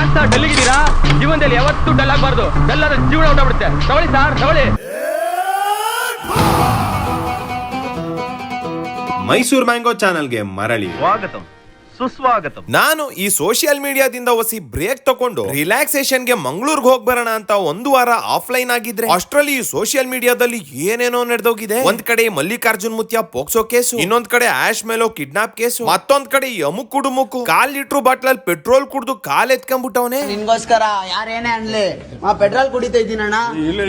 ಯಾಕೆ ಸರ್ ಡಲ್ಲಿಗಿದ್ದೀರಾ? ಜೀವನದಲ್ಲಿ ಯಾವತ್ತೂ ಡಲ್ ಆಗಬಾರ್ದು. ಡಲ್ ಆದ್ರೆ ಜೀವನ ಹೊರಟೋಗ್ಬಿಡುತ್ತೆ. ತಗೊಳ್ಳಿ ಸರ್, ತಗೊಳ್ಳಿ. ಮೈಸೂರು ಮ್ಯಾಂಗೋ ಚಾನಲ್ಗೆ ಮರಳಿ ಸ್ವಾಗತಂ, ಸುಸ್ವಾಗತಂ. ನಾನು ಈ ಸೋಷಿಯಲ್ ಮೀಡಿಯಾದಿಂದ ಹೊಸಿ ಬ್ರೇಕ್ ತಕೊಂಡು ರಿಲ್ಯಾಕ್ಸೇಷನ್ ಗೆ ಮಂಗಳೂರಿಗೆ ಹೋಗ್ ಬರೋಣ ಅಂತ ಒಂದು ವಾರ ಆಫ್ಲೈನ್ ಆಗಿದ್ರೆ ಅಷ್ಟರಲ್ಲಿ ಈ ಸೋಷಿಯಲ್ ಮೀಡಿಯಾದಲ್ಲಿ ಏನೇನೋ ನಡೆದೋಗಿದೆ. ಒಂದ್ ಕಡೆ ಮಲ್ಲಿಕಾರ್ಜುನ್ ಮುತ್ಯ ಪೋಕ್ಸೋ ಕೇಸು, ಇನ್ನೊಂದ್ ಕಡೆ ಆಶ್ ಮೇಲೋ ಕಿಡ್ನಾಪ್ ಕೇಸು, ಮತ್ತೊಂದ್ ಕಡೆ ಯಮುಕ್ ಕುಡುಮುಕು 1/4 ಲೀಟರ್ ಬಾಟ್ಲಲ್ಲಿ ಪೆಟ್ರೋಲ್ ಕುಡ್ದು ಕಾಲ್ ಎತ್ಕೊಂಡ್ಬಿಟ್ಟವನೆ. ನಿನ್ಗೋಸ್ಕರ ಯಾರೇನೇ ಅನ್ಲಿ ಪೆಟ್ರೋಲ್ ಕುಡಿತಾ ಇದ್ದೀನಣ್ಣ,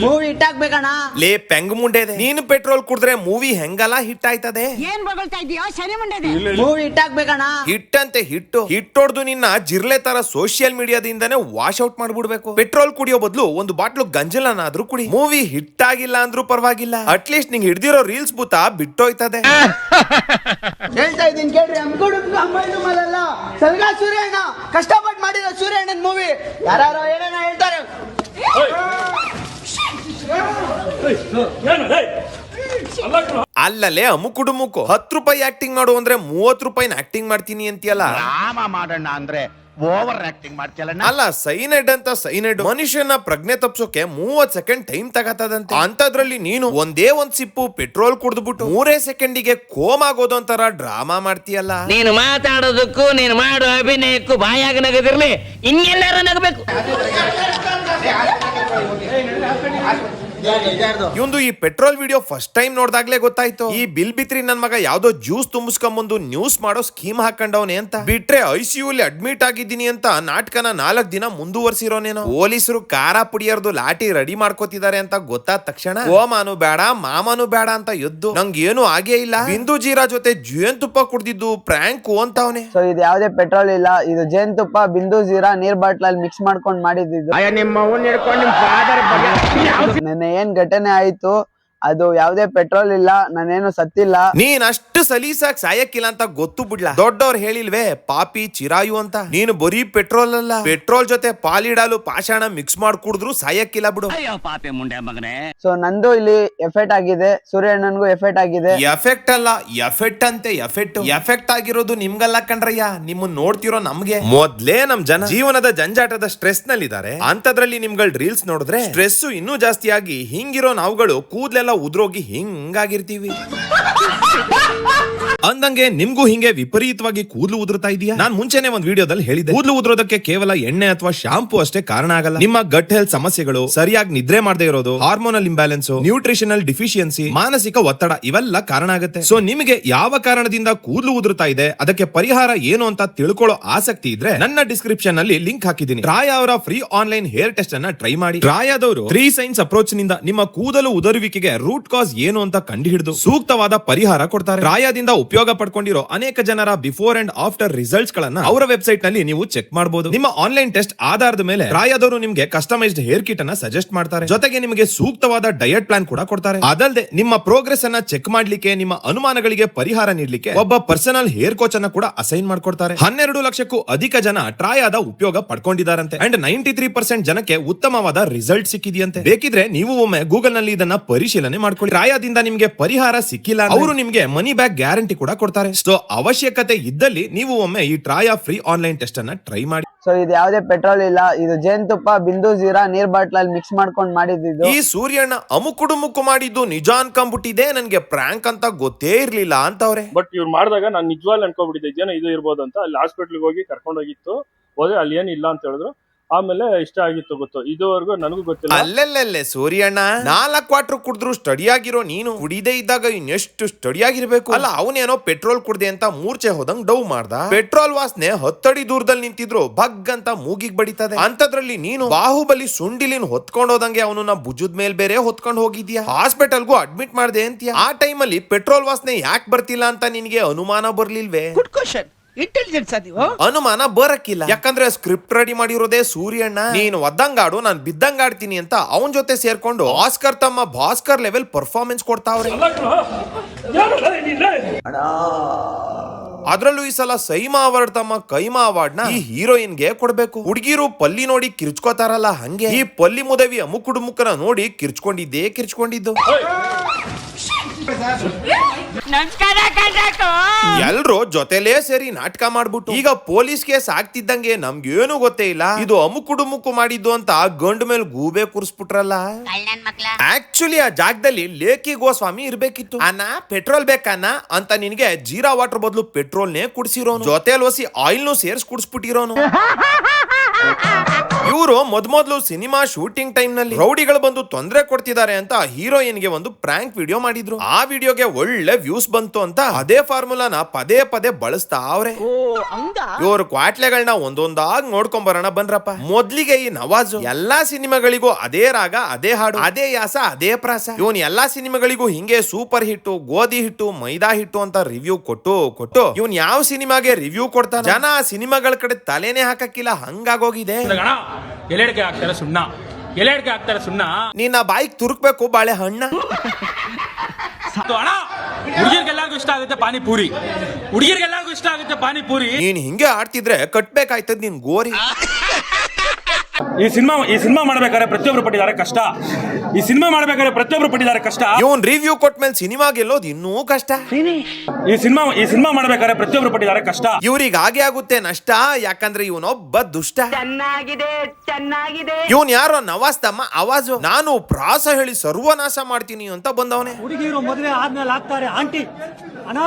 ಮೂವಿ ಹಿಟ್ ಆಗ್ಬೇಕಣ್ಣ. ಲೇ ಪೆಂಗ್ ಮುಂಡೆ, ನೀನು ಪೆಟ್ರೋಲ್ ಕುಡಿದ್ರೆ ಮೂವಿ ಹೆಂಗಲ್ಲ ಹಿಟ್ ಆಯ್ತದೆ? ಏನ್ ಬಗಳ್ತಾ ಇದೀಯೋ ಶನಿ ಮುಂಡೆ? ಮೂವಿ ಹಿಟ್ ಆಗ್ಬೇಕಣ್ಣ. ಹಿಟ್ ಅಂತೆ ಹಿಟ್ಟು ಹೊಡ್ದು ನಿನ್ನ ಜಿರ್ಲೆ ತರ ಸೋಷಿಯಲ್ ಮೀಡಿಯಾದಿಂದಾನೇ ವಾಶ್ ಔಟ್ ಮಾಡ್ಬಿಡ್ಬೇಕು. ಪೆಟ್ರೋಲ್ ಕುಡಿಯೋ ಬದಲು ಒಂದು ಬಾಟ್ಲು ಗಂಜಲನಾದ್ರೂ ಕುಡಿ. ಮೂವಿ ಹಿಟ್ ಆಗಿಲ್ಲ ಅಂದ್ರೂ ಪರವಾಗಿಲ್ಲ, ಅಟ್ಲೀಸ್ಟ್ ನಿಂಗೆ ಹಿಡ್ದಿರೋ ರೀಲ್ಸ್ ಬೂತ ಬಿಟ್ಟೋಯ್ತದೆ. ಹೇಳ್ತಾ ಇದೀನಿ ಕೇಳ್ರಿ, ಅಮ್ಮಲ್ಲ ಸಲ್ಗಾ ಸೂರ್ಯಣ್ಣ ಕಷ್ಟಪಟ್ಟು ಮಾಡಿರೋ ಸೂರ್ಯಣ್ಣನ್ ಮೂವಿ ಯಾರು ಏನೇನ ಹೇಳ್ತಾರೆ. ಅಲ್ಲಲೇ ಅಮುಕುಡುಮುಕು 10 ರೂಪಾಯಿ ಆಕ್ಟಿಂಗ್ ಮಾಡು ಅಂದ್ರೆ 30 ರೂಪಾಯಿನ ಆಕ್ಟಿಂಗ್ ಮಾಡ್ತೀನಿ ಅಂತೀಯಲ್ಲ. ರಾಮ ಮಾಡೋಣ ಅಂದ್ರೆ ಓವರ್ ಆಕ್ಟಿಂಗ್ ಮಾಡ್ತಿಯಲ್ಲ. ಅಲ್ಲ ಸೈನೈಡ್ ಅಂತ ಸೈನೈಡ್ ಮನುಷ್ಯನ ಪ್ರಜ್ಞೆ ತಪ್ಸೋಕೆ 30 ಸೆಕೆಂಡ್ ಟೈಮ್ ತಗತ್ತದಂತೆ. ಅಂತದ್ರಲ್ಲಿ ನೀನು ಒಂದೇ ಒಂದ್ ಸಿಪ್ಪು ಪೆಟ್ರೋಲ್ ಕುಡ್ದ್ಬಿಟ್ಟು 3 ಸೆಕೆಂಡಿಗೆ ಕೋಮ್ ಆಗೋದು ಅಂತಾರ ಡ್ರಾಮಾ ಮಾಡ್ತೀಯಲ್ಲ. ನೀನು ಮಾತಾಡೋದಕ್ಕೂ ನೀನು ಮಾಡೋ ಅಭಿನಯಕ್ಕೂ ಬಾಯಾಗ ನಗದಿರ್ಲಿ, ಇನ್ನೆಲ್ಲಾರ ನಗಬೇಕು. ಇವಂದು ಈ ಪೆಟ್ರೋಲ್ ವಿಡಿಯೋ ಫಸ್ಟ್ ಟೈಮ್ ನೋಡ್ದಾಗ್ಲೇ ಗೊತ್ತಾಯ್ತು. ಈ ಬಿಲ್ ಬಿತ್ರಿ ನನ್ ಮಗ ಯಾವ್ದೋ ಜ್ಯೂಸ್ ತುಂಬಿಸ್ಕೊಂಬಂದು ನ್ಯೂಸ್ ಮಾಡೋ ಸ್ಕೀಮ್ ಹಾಕೊಂಡವನೇ ಅಂತ. ಬಿಟ್ರೆ ಐಸಿಯು ಅಡ್ಮಿಟ್ ಆಗಿದ್ದೀನಿ ಅಂತ ನಾಟಕನ 4 ದಿನ ಮುಂದುವರ್ಸಿರೋನೇನೋ. ಪೊಲೀಸರು ಖಾರ ಪುಡಿಯರ್ದು ಲಾಠಿ ರೆಡಿ ಮಾಡ್ಕೋತಿದ್ದಾರೆ ಅಂತ ಗೊತ್ತಾದ ತಕ್ಷಣ ಓಮಾನು ಬೇಡ ಮಾಮನು ಬೇಡ ಅಂತ ಎದ್ದು ನಂಗೇನು ಆಗೇ ಇಲ್ಲ, ಬಿಂದು ಜೀರಾ ಜೊತೆ ಜೇನುತುಪ್ಪ ಕುಡ್ದಿದ್ದು ಪ್ರಾಂಕ್ ಅಂತವನೇ. ಸೊ ಇದು ಯಾವ್ದೇ ಪೆಟ್ರೋಲ್ ಇಲ್ಲ, ಇದು ಜೇನುತುಪ್ಪ ಬಿಂದು ಜೀರಾ ನೀರ್ ಬಾಟ್ಲಲ್ಲಿ ಮಿಕ್ಸ್ ಮಾಡ್ಕೊಂಡು ಮಾಡಿದ್ದು. ನೆನ್ನೆ ಏನ್ ಘಟನೆ ಆಯ್ತು ಅದು ಯಾವ್ದೇ ಪೆಟ್ರೋಲ್ ಇಲ್ಲ, ನಾನೇನು ಸತ್ತಿಲ್ಲ. ನೀನ್ ಅಷ್ಟು ಸಲೀಸಾಗಿ ಸಾಯಕ್ಕಿಲ್ಲ ಅಂತ ಗೊತ್ತು ಬಿಡ್ಲಾ. ದೊಡ್ಡವ್ರು ಹೇಳಿಲ್ವೇ ಪಾಪಿ ಚಿರಾಯು ಅಂತ. ನೀನು ಬರೀ ಪೆಟ್ರೋಲ್ ಅಲ್ಲ, ಪೆಟ್ರೋಲ್ ಜೊತೆ ಪಾಲಿಡಾಲು ಪಾಷಾಣ ಮಿಕ್ಸ್ ಮಾಡಿ ಕುಡಿದ್ರು ಸಾಯಕ್ಕಿಲ್ಲ ಬಿಡು. ಪಾಪೆ ಮುಂಡೆ ಮಗನೇ. ಸೊ ನಂದು ಇಲ್ಲಿ ಎಫೆಕ್ಟ್ ಆಗಿದೆ, ಸೂರ್ಯಣ್ಣನ್ಗೂ ಎಫೆಕ್ಟ್ ಆಗಿದೆ. ಎಫೆಕ್ಟ್ ಅಲ್ಲ ಎಫೆಕ್ಟ್ ಅಂತೆ. ಎಫೆಕ್ಟ್ ಆಗಿರೋದು ನಿಮ್ಗಲ್ಲ ಕಣ್ರಯ್ಯ, ನಿಮ್ಮನ್ನ ನೋಡ್ತಿರೋ ನಮ್ಗೆ. ಮೊದ್ಲೇ ನಮ್ ಜನ ಜೀವನದ ಜಂಜಾಟದ ಸ್ಟ್ರೆಸ್ ನಲ್ಲಿದ್ದಾರೆ, ಅಂತದ್ರಲ್ಲಿ ನಿಮ್ಗಳ ರೀಲ್ಸ್ ನೋಡಿದ್ರೆ ಸ್ಟ್ರೆಸ್ ಇನ್ನೂ ಜಾಸ್ತಿ ಆಗಿ ಹಿಂಗಿರೋ ನಾವುಗಳು ಕೂದ್ಲೆಲ್ಲ ಉದ್ರೋಗಿ ಹಿಂಗಾಗಿರ್ತೀವಿ. ಅಂದಂಗೆ ನಿಮ್ಗೂ ಹಿಂಗೆ ವಿಪರೀತವಾಗಿ ಕೂದಲು ಉದುರ್ತಾ ಇದೆಯಾ? ನಾನ್ ಮುಂಚೆನೆ ಒಂದ್ ವಿಡಿಯೋದಲ್ಲಿ ಹೇಳಿದೆ, ಕೂದಲು ಉದುರೋದಕ್ಕೆ ಕೇವಲ ಎಣ್ಣೆ ಅಥವಾ ಶಾಂಪೂ ಅಷ್ಟೇ ಕಾರಣ ಆಗಲ್ಲ. ನಿಮ್ಮ ಗಟ್ ಹೆಲ್ತ್ ಸಮಸ್ಯೆಗಳು, ಸರಿಯಾಗಿ ನಿದ್ರೆ ಮಾಡದೇ ಇರೋದು, ಹಾರ್ಮೋನಲ್ ಇಂಬ್ಯಾಲೆನ್ಸ್, ನ್ಯೂಟ್ರಿಷನಲ್ ಡಿಫಿಷಿಯನ್ಸಿ, ಮಾನಸಿಕ ಒತ್ತಡ ಇವೆಲ್ಲ ಕಾರಣ ಆಗುತ್ತೆ. ಸೊ ನಿಮಗೆ ಯಾವ ಕಾರಣದಿಂದ ಕೂದಲು ಉದುರ್ತಾ ಇದೆ, ಅದಕ್ಕೆ ಪರಿಹಾರ ಏನು ಅಂತ ತಿಳ್ಕೊಳ್ಳೋ ಆಸಕ್ತಿ ಇದ್ರೆ ನನ್ನ ಡಿಸ್ಕ್ರಿಪ್ಷನ್ ನಲ್ಲಿ ಲಿಂಕ್ ಹಾಕಿದ್ದೀನಿ. ಟ್ರಾಯ್ ಅವರ ಫ್ರೀ ಆನ್ಲೈನ್ ಹೇರ್ ಟೆಸ್ಟ್ ಅನ್ನ ಟ್ರೈ ಮಾಡಿ. ಟ್ರಾಯ್ ಆದವರು 3 ಸೈನ್ಸ್ ಅಪ್ರೋಚ್ ನಿಂದ ನಿಮ್ಮ ಕೂದಲು ಉದುರುವಿಕೆಗೆ ರೂಟ್ ಕಾಸ್ ಏನು ಅಂತ ಕಂಡುಹಿಡಿದು ಸೂಕ್ತವಾದ ಪರಿಹಾರ ಕೊಡ್ತಾರೆ. ಟ್ರಾಯದಿಂದ ಉಪಯೋಗ ಪಡ್ಕೊಂಡಿರೋ ಅನೇಕ ಜನರ ಬಿಫೋರ್ ಅಂಡ್ ಆಫ್ಟರ್ ರಿಸಲ್ಟ್ಸ್ ಗಳನ್ನ ಅವರ ವೆಬ್ಸೈಟ್ ನಲ್ಲಿ ನೀವು ಚೆಕ್ ಮಾಡಬಹುದು. ನಿಮ್ಮ ಆನ್ಲೈನ್ ಟೆಸ್ಟ್ ಆಧಾರದ ಮೇಲೆ ಟ್ರಾಯದವರು ನಿಮಗೆ ಕಸ್ಟಮೈಸ್ಡ್ ಹೇರ್ ಕಿಟ್ ಅನ್ನ ಸಜೆಸ್ಟ್ ಮಾಡ್ತಾರೆ. ಜೊತೆಗೆ ನಿಮಗೆ ಸೂಕ್ತವಾದ ಡಯಟ್ ಪ್ಲಾನ್ ಕೂಡ ಕೊಡ್ತಾರೆ. ಅದಲ್ಲದೆ ನಿಮ್ಮ ಪ್ರೋಗ್ರೆಸ್ ಅನ್ನ ಚೆಕ್ ಮಾಡ್ಲಿಕ್ಕೆ, ನಿಮ್ಮ ಅನುಮಾನಗಳಿಗೆ ಪರಿಹಾರ ನೀಡಲಿಕ್ಕೆ ಒಬ್ಬ ಪರ್ಸನಲ್ ಹೇರ್ ಕೋಚ್ ಅನ್ನ ಕೂಡ ಅಸೈನ್ ಮಾಡ್ಕೊಡ್ತಾರೆ. 12 ಲಕ್ಷಕ್ಕೂ ಅಧಿಕ ಜನ ಟ್ರಾಯದ ಉಪಯೋಗ ಪಡ್ಕೊಂಡಿದ್ದಾರಂತೆ. ಅಂಡ್ 93% ಜನಕ್ಕೆ ಉತ್ತಮವಾದ ರಿಸಲ್ಟ್ ಸಿಕ್ಕಿದೆಯಂತೆ. ಬೇಕಿದ್ರೆ ನೀವು ಒಮ್ಮೆ ಗೂಗಲ್ ನಲ್ಲಿ ಇದನ್ನ ಪರಿಶೀಲನೆ ಮಾಡ್ಕೊಳ್ಳಿ. ಟ್ರಾಯದಿಂದ ನಿಮಗೆ ಪರಿಹಾರ ಸಿಕ್ಕಿಲ್ಲ, ಅವರು ನಿಮಗೆ ಮನಿ ಬ್ಯಾಕ್ ಗ್ಯಾರಂಟಿ ಕೂಡ ಕೊಡ್ತಾರೆ. ಸೊ ಅವಶ್ಯಕತೆ ಇದ್ದಲ್ಲಿ ನೀವು ಒಮ್ಮೆ ಈ ಟ್ರಾಯ ಫ್ರೀ ಆನ್ಲೈನ್ ಟೆಸ್ಟ್ ಅನ್ನ ಟ್ರೈ ಮಾಡಿ. ಸೊ ಇದು ಯಾವ್ದೇ ಪೆಟ್ರೋಲ್ ಇಲ್ಲ, ಇದು ಜೇನುತುಪ್ಪ ಬಿಂದು ಜೀರಾ ನೀರ್ ಬಾಟ್ಲಲ್ಲಿ ಮಿಕ್ಸ್ ಮಾಡ್ಕೊಂಡು ಮಾಡಿದ್ದು. ಈ ಸೂರ್ಯಣ್ಣ ಅಮುಕುಡುಮುಕ್ಕು ಮಾಡಿದ್ದು ನಿಜ ಅನ್ಕೊಂಡ್ಬಿಟ್ಟಿದೆ, ನನ್ಗೆ ಪ್ರಾಂಕ್ ಅಂತ ಗೊತ್ತೇ ಇರ್ಲಿಲ್ಲ ಅಂತವ್ರೆ. ಬಟ್ ಇವ್ರು ಮಾಡಿದಾಗ ನಾನು ನಿಜವಾಗ್ಲೂ ಅನ್ಕೊಂಡ್ಬಿಟ್ಟಿದ್ದೆ ಏನೋ ಇದು ಇರ್ಬೋದು ಅಂತ. ಅಲ್ಲಿ ಹಾಸ್ಪಿಟ್ಲಿಗೆ ಹೋಗಿ ಕರ್ಕೊಂಡು ಹೋಗಿತ್ತು, ಹೋದ್ರೆ ಅಲ್ಲಿ ಏನಿಲ್ಲ ಅಂತ ಹೇಳಿದ್ರು. ಆಮೇಲೆ ಇಷ್ಟ ಆಗಿತ್ತು ಗೊತ್ತು, ಇದುವರೆಗೂ ನನಗೂ ಗೊತ್ತಿಲ್ಲ. ಅಲ್ಲೆಲ್ಲೆಲ್ಲೆ ಸೂರ್ಯಣ್ಣ 4 ಕ್ವಾರ್ಟರ್ ಕುಡಿದ್ರು ಸ್ಟಡಿ ಆಗಿರೋ ನೀನು ಕುಡಿದೇ ಇದ್ದಾಗ ಇನ್ನೆಷ್ಟು ಸ್ಟಡಿ ಆಗಿರ್ಬೇಕು. ಅಲ್ಲ ಅವನೇನೋ ಪೆಟ್ರೋಲ್ ಕುಡ್ದೆ ಅಂತ ಮೂರ್ಛೆ ಹೋದಂಗ್ ಡೌ ಮಾಡ್ದ. ಪೆಟ್ರೋಲ್ ವಾಸನೆ 10 ಅಡಿ ದೂರದಲ್ಲಿ ನಿಂತಿದ್ರು ಭಗ್ ಅಂತ ಮೂಗಿಗ್ ಬಡಿತದೆ. ಅಂತದ್ರಲ್ಲಿ ನೀನು ಬಾಹುಬಲಿ ಸುಂಡಿಲಿನ್ ಹೊತ್ಕೊಂಡ್ ಹೋದಂಗೆ ಅವನನ್ನ ಭುಜದ ಮೇಲ್ ಬೇರೆ ಹೊತ್ಕೊಂಡ್ ಹೋಗಿದ್ಯಾ, ಹಾಸ್ಪಿಟಲ್ಗೂ ಅಡ್ಮಿಟ್ ಮಾಡ್ದೆ ಅಂತೀಯ. ಆ ಟೈಮಲ್ಲಿ ಪೆಟ್ರೋಲ್ ವಾಸನೆ ಯಾಕೆ ಬರ್ತಿಲ್ಲ ಅಂತ ನಿನ್ಗೆ ಅನುಮಾನ ಬರ್ಲಿಲ್ವೇ? Good question. ಇಂಟೆಲಿಜೆನ್ಸ್ ಅದೀವೋ? ಅನುಮಾನ ಬರಕ್ಕಿಲ್ಲ, ಯಾಕಂದ್ರೆ ಸ್ಕ್ರಿಪ್ಟ್ ರೆಡಿ ಮಾಡಿರೋದೇ ಸೂರ್ಯಣ್ಣ. ನೀನು ಒದ್ದಂಗಾಡು ನಾನ್ ಬಿದ್ದಂಗಾಡ್ತೀನಿ ಅಂತ ಅವನ್ ಜೊತೆ ಸೇರ್ಕೊಂಡು ಆಸ್ಕರ್ ತಮ್ಮ ಭಾಸ್ಕರ್ ಲೆವೆಲ್ ಪರ್ಫಾರ್ಮೆನ್ಸ್ ಕೊಡ್ತಾವ್ರೆ. ಅದ್ರಲ್ಲೂ ಈ ಸಲ ಸೈಮಾ ಅವಾರ್ಡ್ ತಮ್ಮ ಕೈಮಾ ಅವಾರ್ಡ್ ನ ಈ ಹೀರೋಯಿನ್ಗೆ ಕೊಡ್ಬೇಕು. ಹುಡುಗಿರು ಪಲ್ಲಿ ನೋಡಿ ಕಿರ್ಚ್ಕೋತಾರಲ್ಲ ಹಂಗೆ ಈ ಪಲ್ಲಿ ಮುದವಿ ಅಮುಕುಡುಮುಕ್ಕನ ನೋಡಿ ಕಿರ್ಚ್ಕೊಂಡಿದ್ದು. ಎಲ್ರು ಜೊತೆಲೇ ಸೇರಿ ನಾಟಕ ಮಾಡ್ಬಿಟ್ಟು ಈಗ ಪೊಲೀಸ್ ಕೇಸ್ ಆಗ್ತಿದ್ದಂಗೆ ನಮ್ಗೇನು ಗೊತ್ತೇ ಇಲ್ಲ ಇದು ಅಮುಕುಡು ಮುಕ್ಕು ಮಾಡಿದ್ದು ಅಂತ ಗಂಡು ಮೇಲೆ ಗೂಬೆ ಕೂರಿಸ್ಬಿಟ್ರಲ್ಲ. ಆಕ್ಚುಲಿ ಆ ಜಾಗದಲ್ಲಿ ಲೇಖಿ ಗೋಸ್ವಾಮಿ ಇರ್ಬೇಕಿತ್ತು. ಅಣ್ಣ ಪೆಟ್ರೋಲ್ ಬೇಕನ್ನ ಅಂತ ನಿನ್ಗೆ ಜೀರಾ ವಾಟರ್ ಬದಲು ಪೆಟ್ರೋಲ್ನೇ ಕುಡ್ಸಿರೋನು, ಜೊತೆಲ್ ಒಸಿ ಆಯಿಲ್ನು ಸೇರ್ಸ್ ಕುಡ್ಸ್ಬಿಟ್ಟಿರೋನು. ಇವರು ಮೊದ್ಲು ಸಿನಿಮಾ ಶೂಟಿಂಗ್ ಟೈಮ್ ನಲ್ಲಿ ರೌಡಿಗಳು ಬಂದು ತೊಂದರೆ ಕೊಡ್ತಿದ್ದಾರೆ ಅಂತ ಹೀರೋಯಿನ್ ಗೆ ಒಂದು ಪ್ರಾಂಕ್ ವಿಡಿಯೋ ಮಾಡಿದ್ರು. ಆ ವಿಡಿಯೋಗೆ ಒಳ್ಳೆ ವ್ಯೂಸ್ ಬಂತು ಅಂತ ಅದೇ ಫಾರ್ಮುಲಾನ ಪದೇ ಪದೇ ಬಳಸ್ತಾ ಅವ್ರೆ. ಇವರು ಕ್ವಾಟ್ಲೆಗಳನ್ನ ಒಂದೊಂದಾಗಿ ನೋಡ್ಕೊಂಡ್ ಬರೋಣ ಬನ್ರಪ್ಪ. ಮೊದ್ಲಿಗೆ ಈ ನವಾಜ್ ಎಲ್ಲಾ ಸಿನಿಮಾಗಳಿಗೂ ಅದೇ ರಾಗ, ಅದೇ ಹಾಡು, ಅದೇ ಯಾಸ, ಅದೇ ಪ್ರಾಸ. ಇವನ್ ಎಲ್ಲಾ ಸಿನಿಮಾಗಳಿಗೂ ಹಿಂಗೆ ಸೂಪರ್ ಹಿಟ್ಟು, ಗೋಧಿ ಹಿಟ್ಟು, ಮೈದಾ ಹಿಟ್ಟು ಅಂತ ರಿವ್ಯೂ ಕೊಟ್ಟು ಇವನ್ ಯಾವ ಸಿನಿಮಾಗೆ ರಿವ್ಯೂ ಕೊಡ್ತಾನೆ ಜನ ಸಿನಿಮಾಗಳ ಕಡೆ ತಲೆನೇ ಹಾಕಕ್ಕಿಲ್ಲ, ಹಂಗಾಗೋಗಿದೆ. ಎಲೆಡ್ಗೆ ಹಾಕ್ತಾರೆ ಸುಣ್ಣ, ಎಲೆಡ್ಗೆ ಹಾಕ್ತಾರೆ ಸುಣ್ಣ. ನಿನ್ನ ಬಾಯಿಗೆ ತುರುಕ್ಬೇಕು ಬಾಳೆ ಹಣ್ಣ. ಅಣ್ಣ ಹುಡುಗಿರ್ಗೆಲ್ಲರಿಗೂ ಇಷ್ಟ ಆಗುತ್ತೆ ಪಾನಿಪೂರಿ, ಹುಡುಗಿರ್ಗೆಲ್ಲರಿಗೂ ಇಷ್ಟ ಆಗುತ್ತೆ ಪಾನಿಪೂರಿ. ನೀನ್ ಹಿಂಗೆ ಆಡ್ತಿದ್ರೆ ಕಟ್ಬೇಕಾಯ್ತದ ನಿನ್ ಗೋರಿ. ಈ ಸಿನಿಮಾ ಮಾಡ್ಬೇಕಾದ್ರೆ ಪ್ರತಿಯೊಬ್ರು ಪಟ್ಟಿದ್ದಾರೆ ಕಷ್ಟ. ಈ ಸಿನಿಮಾ ಮಾಡ್ಬೇಕಾದ್ರೆ ಪ್ರತಿಯೊಬ್ರು ಪಟ್ಟಿದ್ದಾರೆ ಕಷ್ಟ. ಇವನ್ ರಿವ್ಯೂ ಕೊಟ್ಮೇಲೆ ಸಿನಿಮಾ ಗೆಲ್ಲೋದು ಇನ್ನೂ ಕಷ್ಟ. ಈ ಸಿನಿಮಾ ಮಾಡ್ಬೇಕಾದ್ರೆ ಪ್ರತಿಯೊಬ್ರು ಪಟ್ಟಿದ್ದಾರೆ ಕಷ್ಟ. ಇವ್ರಿಗೆ ಹಾಗೆ ಆಗುತ್ತೆ ನಷ್ಟ, ಯಾಕಂದ್ರೆ ಇವನೊಬ್ಬ ದುಷ್ಟ. ಚೆನ್ನಾಗಿದೆ. ಇವನ್ ಯಾರೋ ನವಾಸ್ತಮ್ಮ ಆವಾಜು, ನಾನು ಪ್ರಾಸ ಹೇಳಿ ಸರ್ವನಾಶ ಮಾಡ್ತೀನಿ ಅಂತ ಬಂದವನೇ. ಹುಡುಗಿರು ಮದುವೆ ಆದ್ಮೇಲೆ ಆಗ್ತಾರೆ ಆಂಟಿ. ಅಣ್ಣ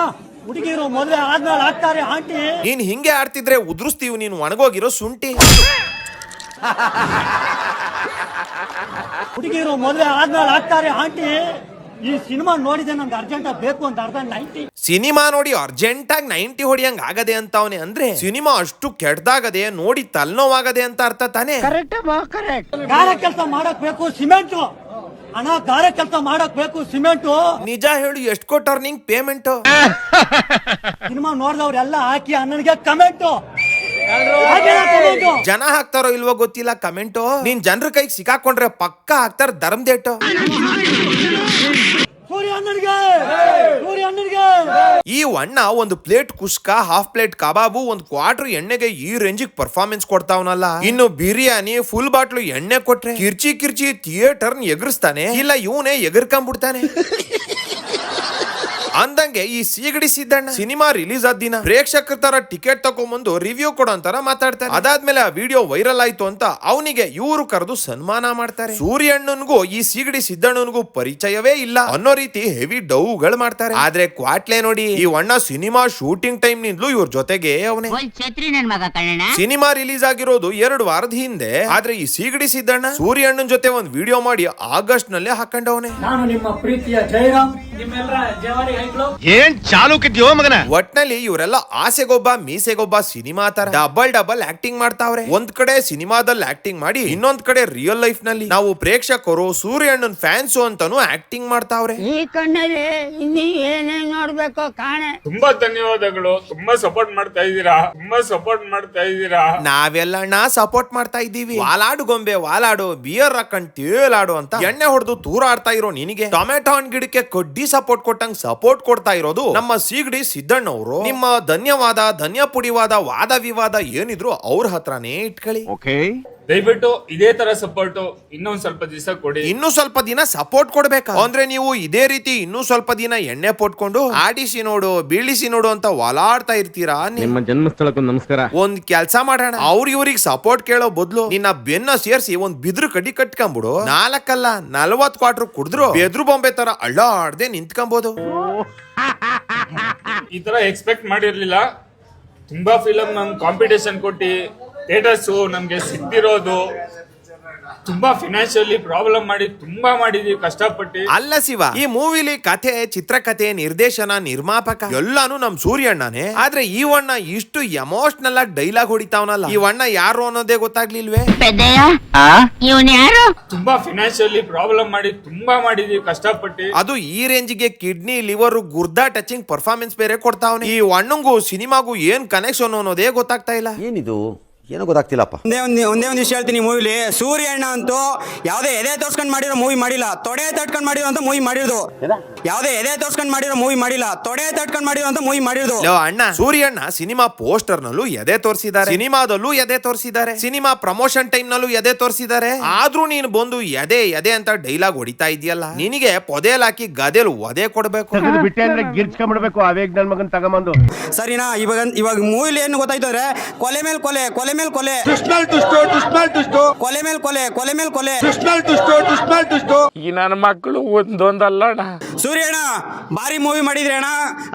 ಹುಡುಗಿರು ಮದುವೆ ಆದ್ಮೇಲೆ ಆಗ್ತಾರೆ ಆಂಟಿ. ನೀನ್ ಹಿಂಗೆ ಆಡ್ತಿದ್ರೆ ಉದುರಿಸ್ತೀವಿ ನೀನು ಒಣಗೋಗಿರೋ ಶುಂಠಿ. ಹುಡುಗಿರು ಮದುವೆ ಆದ್ಮೇಲೆ ಆಗ್ತಾರೆ ಆಂಟಿ. ಈ ಸಿನಿಮಾ ನೋಡಿದೆ ನನ್ಗೆ ಅರ್ಜೆಂಟ್ ಬೇಕು ಅಂತ ಅರ್ಧ 90. ಸಿನಿಮಾ ನೋಡಿ ಅರ್ಜೆಂಟ್ ಆಗಿ 90 ಹೊಡಿಯಂಗ್ ಆಗದೆ ಅಂತ ಅವನೇ ಅಂದ್ರೆ ಸಿನಿಮಾ ಅಷ್ಟು ಕೆಡ್ದಾಗದೆ, ನೋಡಿ ತಲೆನೋವಾಗದೆ ಅಂತ ಅರ್ಥ ತಾನೇ. ಗಾರೆ ಕೆಲಸ ಮಾಡಕ್ ಬೇಕು ಸಿಮೆಂಟು. ಅಣ್ಣ ಗಾರೆ ಕೆಲಸ ಮಾಡಕ್ ಬೇಕು ಸಿಮೆಂಟು. ನಿಜ ಹೇಳು, ಎಷ್ಟು ಕೊಟ್ಟವ್ರ ನಿಂಗ್ ಪೇಮೆಂಟ್? ಸಿನಿಮಾ ನೋಡಿದವ್ರೆಲ್ಲ ಹಾಕಿ ಅಣ್ಣನಿಗೆ ಕಮೆಂಟು. ಜನ ಹಾಕ್ತಾರೋ ಇಲ್ವೋ ಗೊತ್ತಿಲ್ಲ ಕಮೆಂಟು. ನೀನ್ ಜನರ ಕೈಗೆ ಸಿಕ್ಕಾಕೊಂಡ್ರೆ ಪಕ್ಕ ಹಾಕ್ತಾರ ಧರ್ಮದೇಟು. ಈ ಅಣ್ಣ ಒಂದು ಪ್ಲೇಟ್ ಕುಷ್ಕ, ಹಾಫ್ ಪ್ಲೇಟ್ ಕಬಾಬು, ಒಂದು ಕ್ವಾರ್ಟರ್ ಎಣ್ಣೆಗೆ ಈ ರೇಂಜಿಗೆ ಪರ್ಫಾರ್ಮೆನ್ಸ್ ಕೊಡ್ತಾವನಲ್ಲ. ಇನ್ನು ಬಿರಿಯಾನಿ ಫುಲ್ ಬಾಟ್ಲು ಎಣ್ಣೆ ಕೊಟ್ರೆ ಕಿರ್ಚಿ ಥಿಯೇಟರ್ ಎಗರಿಸ್ತಾನೆ, ಇಲ್ಲ ಇವನೇ ಎಗರ್ಕೊಂಡ್ಬಿಡ್ತಾನೆ. ಅಂದಂಗೆ ಈ ಸೀಗಡಿ ಸಿದ್ದಣ್ಣ ಸಿನಿಮಾ ರಿಲೀಸ್ ಆದ ದಿನ ಪ್ರೇಕ್ಷಕರ ತರ ಟಿಕೆಟ್ ತಗೊಂಬಂದು ರಿವ್ಯೂ ಕೊಡೋ ಅಂತಾರ ಮಾತಾಡ್ತಾರೆ. ಅದಾದ್ಮೇಲೆ ಆ ವಿಡಿಯೋ ವೈರಲ್ ಆಯ್ತು ಅಂತ ಅವನಿಗೆ ಇವರು ಕರೆದು ಸನ್ಮಾನ ಮಾಡ್ತಾರೆ. ಸೂರ್ಯಣ್ಣನ್ಗೂ ಈ ಸೀಗಡಿ ಸಿದ್ದಣ್ಣನ್ಗೂ ಪರಿಚಯವೇ ಇಲ್ಲ ಅನ್ನೋ ರೀತಿ ಹೆವಿ ಡೌಗಳು ಮಾಡ್ತಾರೆ. ಆದ್ರೆ ಕ್ವಾಟ್ಲೆ ನೋಡಿ, ಈ ಅಣ್ಣ ಸಿನಿಮಾ ಶೂಟಿಂಗ್ ಟೈಮ್ ನಿಂದಲೂ ಇವ್ರ ಜೊತೆಗೆ ಅವನೇ. ಸಿನಿಮಾ ರಿಲೀಸ್ ಆಗಿರೋದು 2 ವಾರದ ಹಿಂದೆ, ಆದ್ರೆ ಈ ಸೀಗಡಿ ಸಿದ್ದಣ್ಣ ಸೂರ್ಯಣ್ಣನ್ ಜೊತೆ ಒಂದ್ ವಿಡಿಯೋ ಮಾಡಿ ಆಗಸ್ಟ್ ನಲ್ಲೇ ಹಾಕೊಂಡವನೇ. ನಾನು ನಿಮ್ಮ ಪ್ರೀತಿಯ ಜಯರಾಮ್, ನಿಮ್ಮೆಲ್ಲರ ಜವಾರಿ ಏನ್ ಚಾಲುಕಿದ್ಯೋ ಮಗನ. ಒಟ್ನಲ್ಲಿ ಇವರೆಲ್ಲ ಆಸೆಗೊಬ್ಬ ಮೀಸೆಗೊಬ್ಬ ಸಿನಿಮಾ ತರ ಡಬಲ್ ಆಕ್ಟಿಂಗ್ ಮಾಡ್ತಾವ್ರೆ. ಒಂದ್ ಕಡೆ ಸಿನಿಮಾದಲ್ಲಿ ಆಕ್ಟಿಂಗ್ ಮಾಡಿ, ಇನ್ನೊಂದ್ ಕಡೆ ರಿಯಲ್ ಲೈಫ್ ನಲ್ಲಿ ನಾವು ಪ್ರೇಕ್ಷಕರು ಸೂರ್ಯಣ್ಣನ್ ಫ್ಯಾನ್ಸು ಅಂತಾನು ಆಕ್ಟಿಂಗ್ ಮಾಡ್ತಾವ್ರೆ. ಈ ಕಣ್ಣಲ್ಲಿ ಇನ್ನೀ ಏನೇನ್ ನೋಡ್ಬೇಕೋ ಕಾಣೆ. ತುಂಬಾ ಧನ್ಯವಾದಗಳು, ತುಂಬಾ ಸಪೋರ್ಟ್ ಮಾಡ್ತಾ ಇದ್ದೀರಾ. ನಾವೆಲ್ಲಣ್ಣ ಸಪೋರ್ಟ್ ಮಾಡ್ತಾ ಇದ್ದೀವಿ. ವಾಲಾಡು ಗೊಂಬೆ ವಾಲಾಡು, ಬಿಯರ್ ಹಾಕೊಂಡ್ ತೇಲಾಡು ಅಂತ ಎಣ್ಣೆ ಹೊಡೆದು ತೂರಾಡ್ತಾ ಇರೋ ನಿನಗೆ ಟೊಮೆಟೊ ಹಣ್ಣು ಗಿಡಕ್ಕೆ ಕಡ್ಡಿ ಸಪೋರ್ಟ್ ಕೊಟ್ಟಂಗ್ ಸಪೋರ್ಟ್ ಕೊಡ್ತಾ ಇರೋದು ನಮ್ಮ ಸೀಗಡಿ ಸಿದ್ದಣ್ಣವರು. ನಿಮ್ಮ ಧನ್ಯವಾದ, ಧನ್ಯ ಪುಡಿವಾದ, ವಾದ ವಿವಾದ ಏನಿದ್ರು ಅವ್ರ ಹತ್ರನೇ ಇಟ್ಕೊಳ್ಳಿ. ದಯವಿಟ್ಟು ಇದೇ ತರ ಸಪೋರ್ಟ್ ಇನ್ನೊಂದ್ ಸ್ವಲ್ಪ ದಿವಸ ಕೊಡಿ. ಇನ್ನೂ ಸ್ವಲ್ಪ ದಿನ ಸಪೋರ್ಟ್ ಕೊಡ್ಬೇಕಾ ಅಂದ್ರೆ ನೀವು ಇದೇ ರೀತಿ ಇನ್ನೂ ಸ್ವಲ್ಪ ದಿನ ಎಣ್ಣೆ ಪಟ್ಕೊಂಡು ಆಡಿಸಿ ನೋಡು, ಬೀಳಿಸಿ ನೋಡು ಅಂತ ವಾಲಾಡ್ತಾ ಇರ್ತೀರಾ. ನಿಮ್ಮ ಜನ್ಮಸ್ಥಳಕ್ಕೂ ನಮಸ್ಕಾರ. ಒಂದ್ ಕೆಲ್ಸ ಮಾಡೋಣ, ಇವ್ರಿಗೆ ಸಪೋರ್ಟ್ ಕೇಳೋ ಬದಲು ನಿನ್ನ ಬೆನ್ನ ಸೇರ್ಸಿ ಒಂದ್ ಬಿದ್ರು ಕಡ್ಡಿ ಕಟ್ಕೊಂಡ್ಬಿಡು. 4 ಅಲ್ಲ 40 ಕ್ವಾರ್ಟರ್ ಕುಡಿದ್ರು ಬೆದ್ರು ಬೊಂಬೆ ತರ ಅಳ್ಳಾಡ್ದೆ ನಿಂತ್ಕೊಂಬೋದು. ಈ ತರ ಎಕ್ಸ್ಪೆಕ್ಟ್ ಮಾಡಿರ್ಲಿಲ್ಲ. ತುಂಬಾ ಫಿಲಂ ನಮ್ ಕಾಂಪಿಟೇಷನ್ ಕೊಟ್ಟಿ ಥಿಯೇಟರ್ಸ್ ನಮ್ಗೆ ಸಿಕ್ತಿರೋದು, ತುಂಬಾ ಫಿನಾನ್ಷಿಯಲಿ ಪ್ರಾಬ್ಲಮ್ ಮಾಡಿ ತುಂಬಾ ಮಾಡಿದೀವಿ ಕಷ್ಟಪಟ್ಟು. ಅಲ್ಲ ಶಿವ, ಈ ಮೂವಿಲಿ ಕಥೆ, ಚಿತ್ರಕಥೆ, ನಿರ್ದೇಶನ, ನಿರ್ಮಾಪಕ ಎಲ್ಲಾನು ನಮ್ ಸೂರ್ಯಣ್ಣನೇ. ಆದ್ರೆ ಈ ಅಣ್ಣ ಇಷ್ಟು ಎಮೋಷನಲ್ ಆಗಿ ಡೈಲಾಗ್ ಹೊಡಿತಾವನಲ್ಲ, ಈ ಅಣ್ಣ ಯಾರು ಅನ್ನೋದೇ ಗೊತ್ತಾಗ್ಲಿಲ್ವೇ? ತುಂಬಾ ಫಿನಾನ್ಷಿಯಲಿ ಪ್ರಾಬ್ಲಮ್ ಮಾಡಿ ತುಂಬಾ ಮಾಡಿದೀವಿ ಕಷ್ಟಪಟ್ಟು. ಅದು ಈ ರೇಂಜಿಗೆ ಕಿಡ್ನಿ, ಲಿವರ್, ಗುರ್ದಾ ಟಚಿಂಗ್ ಪರ್ಫಾರ್ಮೆನ್ಸ್ ಬೇರೆ ಕೊಡ್ತಾವನೆ. ಈ ಅಣ್ಣಂಗೂ ಸಿನಿಮಾಗೂ ಏನ್ ಕನೆಕ್ಷನ್ ಅನ್ನೋದೇ ಗೊತ್ತಾಗ್ತಾ ಇಲ್ಲ. ಏನಿದು ಏನೋ ಗೊತ್ತಾಗ್ತಿಲ್ಲಪ್ಪ. ಒಂದೇ ಒಂದು ವಿಷಯ ಹೇಳ್ತೀನಿ, ಮೂವಿಲಿ ಸೂರ್ಯಣ್ಣ ಅಂತೂ ಯಾವುದೇ ಎದೆ ತೋರ್ಸ್ಕೊಂಡ್ ಮಾಡಿರೋ ಮೂವಿ ಮಾಡಿಲ್ಲ, ತೊಡೆ ತಟ್ಕೊಂಡ್ ಮಾಡಿರೋ ಅಂತ ಮೂವಿ ಮಾಡಿರೋದು. ಯಾವುದೇ ಎದೆ ತೋರ್ಸ್ಕೊಂಡ್ ಮಾಡಿರೋ ಮೂವಿ ಮಾಡಿಲ್ಲ, ತೊಡೆ ತಟ್ಕೊಂಡ್ ಮಾಡಿರೋ ಅಂತ ಮೂವಿ ಮಾಡಿರೋದು. ಅಣ್ಣ, ಸೂರ್ಯಣ್ಣ ಸಿನಿಮಾ ಪೋಸ್ಟರ್ ನಲ್ಲೂ ಎದೆ ತೋರಿಸಿದ್ದಾರೆ, ಸಿನಿಮಾದಲ್ಲೂ ಎದೆ ತೋರಿಸಿದ್ದಾರೆ, ಸಿನಿಮಾ ಪ್ರಮೋಷನ್ ಟೈಮ್ ನಲ್ಲೂ ಎದೆ ತೋರಿಸಿದ್ದಾರೆ. ಆದ್ರೂ ನೀನು ಬಂದು ಎದೆ ಎದೆ ಅಂತ ಡೈಲಾಗ್ ಹೊಡಿತಾ ಇದೆಯಲ್ಲ, ನಿನಗೆ ಪೊದೇಲ್ ಹಾಕಿ ಗದೆಲ್ ಒದೆ ಕೊಡ್ಬೇಕು. ಬಿಟ್ಟೆ ಅಂದ್ರೆ ಗಿರ್ಚ್ಕೊಂಡ್ಬಿಡ್ಬೇಕು ಅವೇಗ್ ನನ್ ಮಗನ್ ತಗೊಂಬಂದು. ಸರಿನಾ? ಇವಾಗ ಮೂವಿಲಿ ಏನು ಗೊತ್ತಾಯ್ತು ಅಂದ್ರೆ ಕೊಲೆ ಮೇಲೆ ಕೊಲೆ, ಕೊಲೆ ಮೇಲೆ ಕೊಲೆ, ಕೊಲೆ ಮೇಲೆ ಕೊಲೆ, ಕೊಲೆ ಮೇಲೆ ಕೊಲೆ. ಈ ನನ್ನ ಮಕ್ಕಳು ಒಂದೊಂದಲ್ಲ ಅಣ್ಣ. ಸೂರ್ಯಣ್ಣ ಭಾರಿ ಮೂವಿ ಮಾಡಿದ್ರಿ ಅಣ್ಣ,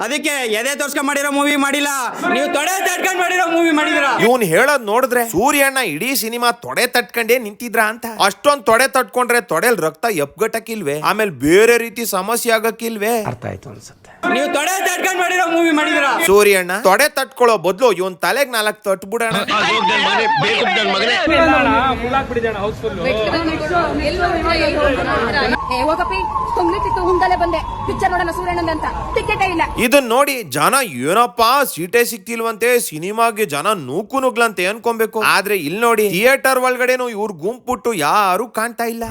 ಅದಕ್ಕೆ ಎದೆ ತೋರ್ಸ್ಕೊಂಡ್ ಮಾಡಿರೋ ಮೂವಿ ಮಾಡಿಲ್ಲ, ನೀವು ತೊಡೆ ತಟ್ಕೊಂಡ್ ಮಾಡಿರೋ ಮೂವಿ ಮಾಡಿದ್ರ. ಇವನ್ ಹೇಳೋದ್ ನೋಡಿದ್ರೆ ಸೂರ್ಯಣ್ಣ ಇಡೀ ಸಿನಿಮಾ ತೊಡೆ ತಟ್ಕೊಂಡೇ ನಿಂತಿದ್ರ ಅಂತ. ಅಷ್ಟೊಂದ್ ತೊಡೆ ತಟ್ಕೊಂಡ್ರೆ ತೊಡೆಲ್ ರಕ್ತ ಎಪ್ಗಟ್ಟಕ್ಕಿಲ್ವೇ? ಆಮೇಲೆ ಬೇರೆ ರೀತಿ ಸಮಸ್ಯೆ ಆಗಕ್ಕಿಲ್ವೇ? ಅರ್ಥ ಆಯ್ತು ಅನ್ಸುತ್ತೆ. ನೀವು ತೊಡೆ ತಟ್ಕೊಂಡ್ ಮಾಡಿರೋ ಮೂವಿ ಮಾಡಿದ್ರ. ಸೂರ್ಯಣ್ಣ ತೊಡೆ ತಟ್ಕೊಳ್ಳೋ ಬದಲು ಇವನ್ ತಲೆಗ್ 4 ತಟ್ಬಿಡೋಣ. ಇದನ್ ನೋಡಿ ಜನ ಏನಪ್ಪಾ ಸೀಟೇ ಸಿಕ್ತಿಲ್ವಂತೆ, ಸಿನಿಮಾಗೆ ಜನ ನೂಕು ನುಗ್ಲಂತೆ ಅನ್ಕೊಬೇಕು. ಆದ್ರೆ ಇಲ್ಲಿ ನೋಡಿ, ಥಿಯೇಟರ್ ಒಳಗಡೆನು ಇವ್ರ ಗುಂಪುಟ್ಟು ಯಾರು ಕಾಣ್ತಾ ಇಲ್ಲ.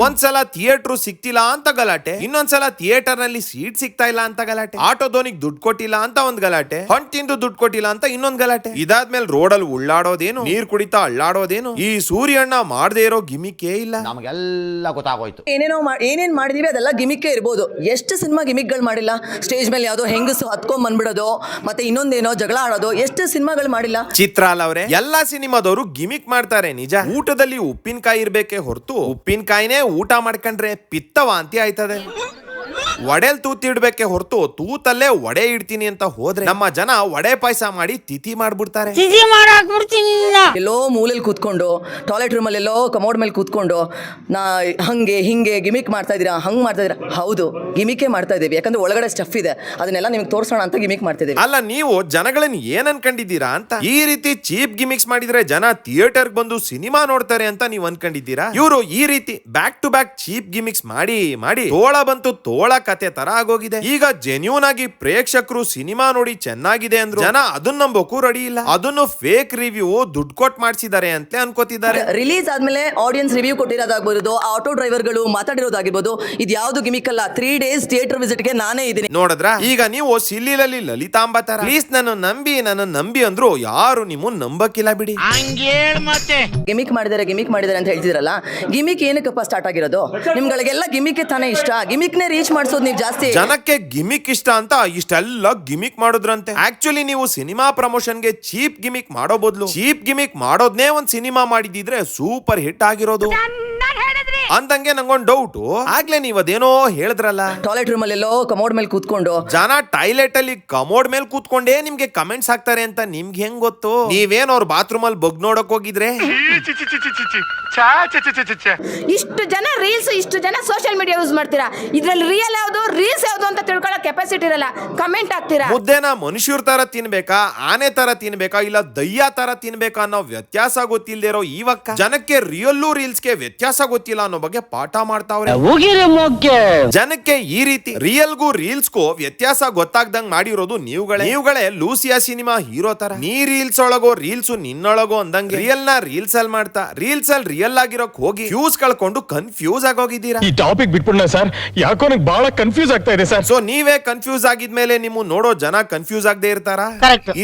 ಒಂದ್ಸಲ ಥಿಯೇಟರ್ ಸಿಕ್ತಿಲ್ಲ ಅಂತ ಗಲಾಟೆ, ಇನ್ನೊಂದ್ಸಲ ಥಿಯೇಟರ್ ನಲ್ಲಿ ಸೀಟ್ ಸಿಗ್ತಾ ಇಲ್ಲ ಅಂತ ಗಲಾಟೆ, ಆಟೋದೋನಿಗ್ ದುಡ್ಡು ಕೊಟ್ಟಿಲ್ಲ ಅಂತ ಒಂದ್ ಗಲಾಟೆ, ಹೊಂಟಿಂದು ದುಡ್ಡು ಕೊಟ್ಟಿಲ್ಲ ಅಂತ ಇನ್ನೊಂದ್ ಗಲಾಟೆ. ಇದಾದ್ಮೇಲೆ ರೋಡಲ್ಲಿ ಉಳ್ಳಾಡೋದೇನು, ನೀರ್ ಕುಡಿತಾ ಅಳ್ಳಾಡೋದೇನು, ಈ ಸೂರ್ಯಣ್ಣ ಮಾಡದೇ ಇರೋ ಗಿಮಿಕೇ ಇಲ್ಲ. ನಮಗೆಲ್ಲ ಗೊತ್ತಾಗೋಯ್ತು. ಏನೇನ್ ಮಾಡಿದೀವಿ ಅದೆಲ್ಲ ಗಿಮಿಕ್ಕೇ ಇರ್ಬೋದು. ಎಷ್ಟು ಸಿನಿಮಾ ಗಿಮಿಕ್ಗಳು ಮಾಡಿಲ್ಲ? ಸ್ಟೇಜ್ ಮೇಲೆ ಯಾವ್ದೋ ಹೆಂಗಸು ಹತ್ಕೊಂಡ್ ಬಂದ್ಬಿಡೋದು, ಮತ್ತೆ ಇನ್ನೊಂದೇನೋ ಜಗಳ ಆಡೋದು, ಎಷ್ಟು ಸಿನಿಮಾಗಳು ಮಾಡಿಲ್ಲ? ಚಿತ್ರಾಲ್ ಅವ್ರೆ, ಎಲ್ಲಾ ಸಿನಿಮಾದವರು ಗಿಮಿಕ್ ಮಾಡ್ತಾರೆ ನಿಜ. ಊಟದಲ್ಲಿ ಉಪ್ಪಿನಕಾಯಿ ಇರ್ಬೇಕೆ ಹೊರತು ಉಪ್ಪಿನಕಾಯಿನೇ ಊಟ ಮಾಡ್ಕೊಂಡ್ರೆ ಪಿತ್ತ ವಾಂತಿ ಆಯ್ತದೆ. ವಡೆಲ್ ತೂತಿಡ್ಬೇಕೆ ಹೊರತು ತೂತಲ್ಲೇ ವಡೆ ಇಡ್ತೀನಿ ಅಂತ ಹೋದ್ರೆ ನಮ್ಮ ಜನ ವಡೆ ಪಾಯಸ ಮಾಡಿ ತಿಥಿ ಮಾಡ್ಬಿಡ್ತಾರೆ. ಎಲ್ಲೋ ಮೂಲೆಯಲ್ಲಿ ಕೂತ್ಕೊಂಡು, ಟಾಯ್ಲೆಟ್ ರೂಮಲ್ಲಿ ಎಲ್ಲೋ ಕಮೋಡ್ ಮೇಲೆ ಕೂತ್ಕೊಂಡು ಹಂಗೆ ಹಿಂಗೆ ಗಿಮಿಕ್ ಮಾಡ್ತಾ ಇದೀರಾ, ಹಂಗ್ ಮಾಡ್ತಾ ಇದೀರಾ. ಹೌದು, ಗಿಮಿಕೇ ಮಾಡ್ತಾ ಇದೀವಿ, ಯಾಕಂದ್ರೆ ಒಳಗಡೆ ಸ್ಟಫ್ ಇದೆ, ಅದನ್ನೆಲ್ಲ ನಿಮ್ಗೆ ತೋರ್ಸೋಣ ಅಂತ ಗಿಮಿಕ್ ಮಾಡ್ತಾ ಇದೀವಿ. ಅಲ್ಲ, ನೀವು ಜನಗಳನ್ನ ಏನ್ ಅನ್ಕೊಂಡಿದ್ದೀರಾ ಅಂತ? ಈ ರೀತಿ ಚೀಪ್ ಗಿಮಿಕ್ಸ್ ಮಾಡಿದ್ರೆ ಜನ ಥಿಯೇಟರ್ ಬಂದು ಸಿನಿಮಾ ನೋಡ್ತಾರೆ ಅಂತ ನೀವು ಅನ್ಕೊಂಡಿದ್ದೀರಾ? ಇವರು ಈ ರೀತಿ back to back cheap gimmicks ಮಾಡಿ ಮಾಡಿ ತೋಳ ಬಂತು ತೋಳ ಕತೆ ತರ ಆಗೋಗಿದೆ. ಈಗ ಜೆನ್ಯೂನ್ ಆಗಿ ಪ್ರೇಕ್ಷಕರು ಸಿನಿಮಾ ನೋಡಿ ಚೆನ್ನಾಗಿದೆ ಅಂದ್ರು ಜನ ಅದನ್ನ ನಂಬೋಕು ರೆಡಿ ಇಲ್ಲ. ಅದನ್ನು ಫೇಕ್ ರಿವ್ಯೂ ದುಡ್ಡು ಕೊಟ್ಟು ಮಾಡಿಸಿದ್ದಾರೆ ಅಂತ ಅನ್ಕೋತಿದ್ದಾರೆ. ರಿಲೀಸ್ ಆದ್ಮೇಲೆ ಆಡಿಯನ್ಸ್ ರಿವ್ಯೂ ಕೊಟ್ಟಿರೋದಾಗ್ಬೋದು, ಆಟೋ ಡ್ರೈವರ್ಗಳು ಮಾತಾಡಿರೋದಾಗಿರ್ಬೋದು, ಇದು ಯಾವ್ದು ಗಿಮಿಕ್ ಅಲ್ಲ. 3 days ಥಿಯೇಟರ್ ವಿಸಿಟ್ ಗೆ ನಾನೇ ಇದೀನಿ. ನೋಡಿದ್ರ? ಈಗ ನೀವು ಸಿಲ್ಲಿಲಲ್ಲಿ ಲಲಿತಾಂಬ ತರ ಪ್ಲೀಸ್ ನನ್ನ ನಂಬಿ ಅಂದ್ರು ಯಾರು ನಿಮ್ಮನ್ನ ನಂಬಕ್ಕಿಲ್ಲ ಬಿಡಿ. ಗಿಮಿಕ್ ಮಾಡಿದಾರೆ ಅಂತ ಹೇಳ್ತಿದ್ರಲ್ಲ, ಗಿಮಿಕ್ ಏನಕ್ಕಪ್ಪ ಸ್ಟಾರ್ಟ್ ಆಗಿರೋದು? ನಿಮ್ಗಳಿಗೆಲ್ಲ ಗಿಮಿಕ್ ತಾನೇ ಇಷ್ಟ, ಗಿಮಿಕ್ ನೇ ರೀಚ್ ಮಾಡಿಸೋದು ನೀವು ಜಾಸ್ತಿ. ಜನಕ್ಕೆ ಗಿಮಿಕ್ ಇಷ್ಟ ಅಂತ ಇಷ್ಟೆಲ್ಲ ಗಿಮಿಕ್ ಮಾಡೋದ್ರಂತೆ. ಆಕ್ಚುಲಿ ನೀವು ಸಿನಿಮಾ ಪ್ರಮೋಷನ್ಗೆ ಚೀಪ್ ಗಿಮಿಕ್ ಮಾಡೋ ಬದಲು ಚೀಪ್ ಗಿಮಿಕ್ ಮಾಡೋದ್ನೇ ಒಂದ್ ಸಿನಿಮಾ ಮಾಡಿದಿದ್ರೆ ಸೂಪರ್ ಹಿಟ್ ಆಗಿರೋದು. ಅಂದಂಗೆ ನಂಗೊಂದ್ ಡೌಟ್, ಆಗ್ಲೇ ನೀವ್ ಅದೇನೋ ಹೇಳಿದ್ರಲ್ಲ, ಟಾಯ್ಲೆಟ್ ರೂಮಲ್ಲಿ ಎಲ್ಲೋ ಕಮೋಡ್ ಮೇಲೆ ಕೂತ್ಕೊಂಡು ಜನ ಟಾಯ್ಲೆಟ್ ಅಲ್ಲಿ ಕಮೋಡ್ ಮೇಲೆ ಕೂತ್ಕೊಂಡೇ ನಿಮ್ಗೆ ಕಮೆಂಟ್ಸ್ ಹಾಕ್ತಾರೆ ಅಂತ ನಿಮ್ಗೆ ಹೆಂಗ್ ಗೊತ್ತು? ನೀವೇನ್ ಅವ್ರ ಬಾತ್ರೂಮ್ ಅಲ್ಲಿ ಬಗ್ ನೋಡಕ್ ಹೋಗಿದ್ರೆ? ಇಷ್ಟು ಜನ ರೀಲ್ಸ್, ಇಷ್ಟು ಜನ ಸೋಷಿಯಲ್ ಮೀಡಿಯಾ ಯೂಸ್ ಮಾಡ್ತೀರಾ, ಇದ್ರಲ್ಲಿ ರಿಯಲ್ ಯಾವ್ದು ರೀಲ್ಸ್ ಯಾವ್ದು ಅಂತ ತಿಳ್ಕೊಳ್ಳೋ ಕೆಪಾಸಿಟಿ ಇರಲ್ಲ, ಕಮೆಂಟ್ ಹಾಕ್ತೀರಾ. ಮುದ್ದೆನ ಮನುಷ್ಯರ ತರ ತಿನ್ಬೇಕಾ, ಆನೆ ತರ ತಿನ್ಬೇಕಾ, ಇಲ್ಲ ದಯ್ಯ ತರ ತಿನ್ಬೇಕಾ ಅನ್ನೋ ವ್ಯತ್ಯಾಸ ಗೊತ್ತಿಲ್ಲದೆ ಇರೋ ಇವಕ್ಕ ಜನಕ್ಕೆ ರಿಯಲ್ಲು ರೀಲ್ಸ್ಗೆ ವ್ಯತ್ಯಾಸ ಗೊತ್ತಿಲ್ಲ ಅನ್ನೋ ಬಗ್ಗೆ ಪಾಠ ಮಾಡ್ತಾವ್ರೆ. ಜನಕ್ಕೆ ಈ ರೀತಿ ರಿಯಲ್ಗೂ ರೀಲ್ಸ್ಗೂ ವ್ಯತ್ಯಾಸ ಗೊತ್ತಾಗ್ದಂಗ್ ಮಾಡಿರೋದು ನೀವುಗಳೇ ಲೂಸಿಯಾ ಸಿನಿಮಾ ಹೀರೋ ತರ. ನೀ ರೀಲ್ಸ್ ಒಳಗೋ ರೀಲ್ಸ್ ನಿನ್ನೊಳಗೋ ಅಂದಂಗೆ ರಿಯಲ್ ನ ರೀಲ್ಸ್ ಅಲ್ಲಿ ಮಾಡ್ತಾ ರೀಲ್ಸ್ ಅಲ್ಲಿ ರಿಯಲ್ ಆಗಿರೋಕ್ ಹೋಗಿ ಫ್ಯೂಸ್ ಕಳ್ಕೊಂಡು ಕನ್ಫ್ಯೂಸ್ ಆಗೋಗಿದ್ದೀರಾ. ಈ ಟಾಪಿಕ್ ಬಿಟ್ಬಿಡ್ಲ ಸರ್, ಯಾಕೋ ನನಗೆ ಬಹಳ ಕನ್ಫ್ಯೂಸ್ ಆಗ್ತಾ ಇದೆ ಸರ್. ಸೊ ನೀವೇ ಕನ್ಫ್ಯೂಸ್ ಆಗಿದ್ಮೇಲೆ ನಿಮ್ಮ ನೋಡೋ ಜನ ಕನ್ಫ್ಯೂಸ್ ಆಗದೆ ಇರ್ತಾರ?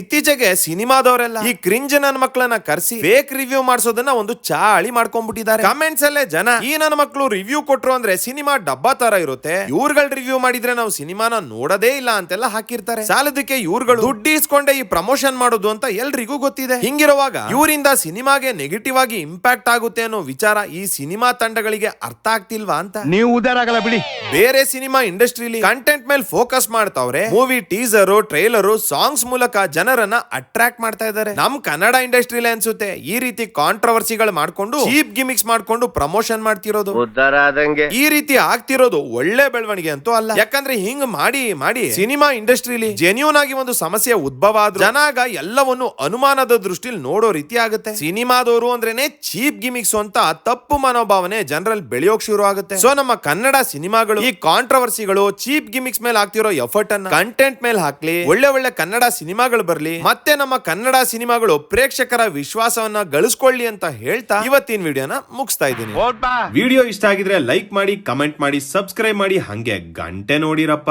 ಇತ್ತೀಚೆಗೆ ಸಿನಿಮಾದವರೆಲ್ಲ ಈ ಕ್ರಿಂಜ್ ನನ್ನ ಮಕ್ಕಳನ್ನ ಕರ್ಸಿ ಫೇಕ್ ರಿವ್ಯೂ ಮಾಡಿಸೋದನ್ನ ಒಂದು ಚಾಳಿ ಮಾಡ್ಕೊಂಡ್ಬಿಟ್ಟಿದ್ದಾರೆ. ಕಮೆಂಟ್ಸ್ ಅಲ್ಲೇ ಜನ ಈ ನನ್ನ ಮಕ್ಕಳು ರಿವ್ಯೂ ಕೊಟ್ರು ಅಂದ್ರೆ ಸಿನಿಮಾ ಡಬ್ಬಾ ತರ ಇರುತ್ತೆ, ಇವ್ರುಗಳ ರಿವ್ಯೂ ಮಾಡಿದ್ರೆ ನಾವು ಸಿನಿಮಾನ ನೋಡೋದೇ ಇಲ್ಲ ಅಂತೆಲ್ಲ ಹಾಕಿರ್ತಾರೆ. ಸಾಲದಕ್ಕೆ ಇವ್ರುಗಳು ದುಡ್ಡು ಇಸ್ಕೊಂಡೆ ಈ ಪ್ರಮೋಷನ್ ಮಾಡೋದು ಅಂತ ಎಲ್ರಿಗೂ ಗೊತ್ತಿದೆ. ಹಿಂಗಿರುವಾಗ ಇವರಿಂದ ಸಿನಿಮಾಗೆ ನೆಗೆಟಿವ್ ಆಗಿ ಇಂಪ್ಯಾಕ್ಟ್ ಆಗುತ್ತೆ ಅನ್ನೋ ವಿಚಾರ ಈ ಸಿನಿಮಾ ತಂಡಗಳಿಗೆ ಅರ್ಥ ಆಗ್ತಿಲ್ವಾ ಅಂತ. ನೀವು ಉದಾರ ಆಗಲ್ಲ ಬಿಡಿ. ಬೇರೆ ಸಿನಿಮಾ ಇಂಡಸ್ಟ್ರಿಲಿ ಕಂಟೆಂಟ್ ಮೇಲೆ ಫೋಕಸ್ ಮಾಡ್ತಾವ್ರೆ. ಮೂವಿ ಟೀಸರ್, ಟ್ರೈಲರ್, ಸಾಂಗ್ಸ್ ಮೂಲಕ ಜನರನ್ನ ಅಟ್ರಾಕ್ಟ್ ಮಾಡ್ತಾ ಇದ್ದಾರೆ. ನಮ್ ಕನ್ನಡ ಇಂಡಸ್ಟ್ರಿಲಿ ಅನ್ಸುತ್ತೆ ಈ ರೀತಿ ಕಾಂಟ್ರವರ್ಸಿಗಳು ಮಾಡ್ಕೊಂಡು ಚೀಪ್ ಗಿಮಿಕ್ಸ್ ಮಾಡ್ಕೊಂಡು ಪ್ರಮೋಷನ್ ಮಾಡ್ತಿರೋ ಆಗ್ತಿರೋದು. ಈ ರೀತಿ ಆಗ್ತಿರೋದು ಒಳ್ಳೆ ಬೆಳವಣಿಗೆ ಅಂತೂ ಅಲ್ಲ. ಯಾಕಂದ್ರೆ ಹಿಂಗ್ ಮಾಡಿ ಮಾಡಿ ಸಿನಿಮಾ ಇಂಡಸ್ಟ್ರಿಲಿ ಜೆನ್ಯೂನ್ ಆಗಿ ಒಂದು ಸಮಸ್ಯೆ ಉದ್ಭವ ಆದ್ರೂ ಜನಾಗ ಎಲ್ಲವನ್ನು ಅನುಮಾನದ ದೃಷ್ಟಿಲಿ ನೋಡೋ ರೀತಿ ಆಗುತ್ತೆ. ಸಿನಿಮಾದವರು ಅಂದ್ರೇನೆ ಚೀಪ್ ಗಿಮಿಕ್ಸ್ ಅಂತ ತಪ್ಪು ಮನೋಭಾವನೆ ಜನರಲ್ಲಿ ಬೆಳೆಯೋಕ್ ಶುರು ಆಗುತ್ತೆ. ಸೊ ನಮ್ಮ ಕನ್ನಡ ಸಿನಿಮಾಗಳು ಈ ಕಾಂಟ್ರವರ್ಸಿಗಳು ಚೀಪ್ ಗಿಮಿಕ್ಸ್ ಮೇಲೆ ಹಾಕ್ತಿರೋ ಎಫರ್ಟ್ ಅನ್ನ ಕಂಟೆಂಟ್ ಮೇಲೆ ಹಾಕ್ಲಿ, ಒಳ್ಳೆ ಒಳ್ಳೆ ಕನ್ನಡ ಸಿನಿಮಾಗಳು ಬರ್ಲಿ, ಮತ್ತೆ ನಮ್ಮ ಕನ್ನಡ ಸಿನಿಮಾಗಳು ಪ್ರೇಕ್ಷಕರ ವಿಶ್ವಾಸವನ್ನ ಗಳಿಸ್ಕೊಳ್ಳಿ ಅಂತ ಹೇಳ್ತಾ ಇವತ್ತಿನ ವಿಡಿಯೋನ ಮುಗಿಸ್ತಾ ಇದ್ದೀನಿ. ವಿಡಿಯೋ ಇಷ್ಟ ಆಗಿದ್ರೆ ಲೈಕ್ ಮಾಡಿ, ಕಮೆಂಟ್ ಮಾಡಿ, ಸಬ್ಸ್ಕ್ರೈಬ್ ಮಾಡಿ, ಹಂಗೆ ಗಂಟೆ ನೋಡಿರಪ್ಪ.